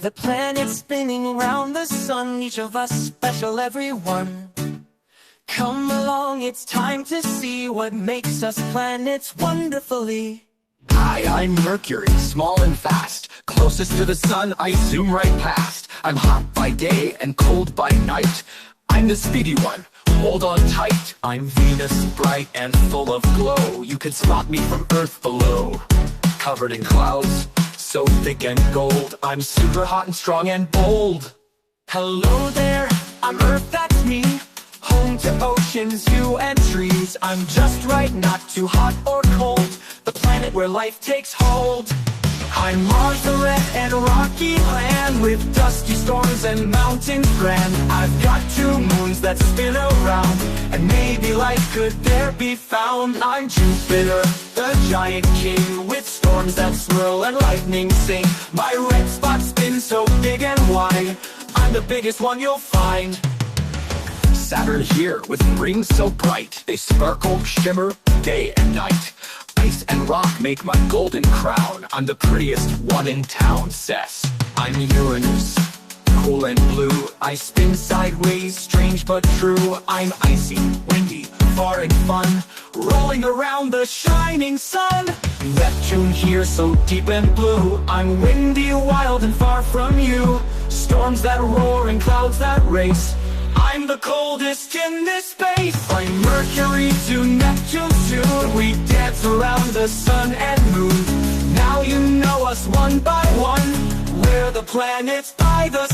the planets spinning around the sun, each of us special, everyone. Come along, it's time to see what makes us planets wonderfully. Hi, I'm Mercury, small and fast. Closest to the sun, I zoom right past. I'm hot by day and cold by night. I'm the speedy one, hold on tight. I'm Venus, bright and full of glow. You can spot me from Earth below. Covered in clouds, so thick and gold. I'm super hot and strong and bold. Hello there, I'm Earth, that's me. Home to oceans, you and trees. I'm just right, not too hot or cold. The planet where life takes hold. I'm Mars, the red and rocky land, with dusty storms and mountains grand. I've got 2 moons that spin around, and maybe life could there be found. I'm Jupiter, the giant king, with storms that swirl and lightning sing. My red spot spins so big and wide, I'm the biggest one you'll find. Saturn here, with rings so bright, they sparkle, shimmer, day and night. Ice and rock make my golden crown. I'm the prettiest one in town, Cess. I'm Uranus, cool and blue. I spin sideways, strange but true. I'm icy, windy, far and fun, rolling around the shining sun. Neptune here, so deep and blue. I'm windy, wild and far from you. Storms that roar and clouds that race. I'm the coldest in this space. I'm Mercury to Neptune soon. We dance around the sun and moon. Now you know us one by one. We're the planets by the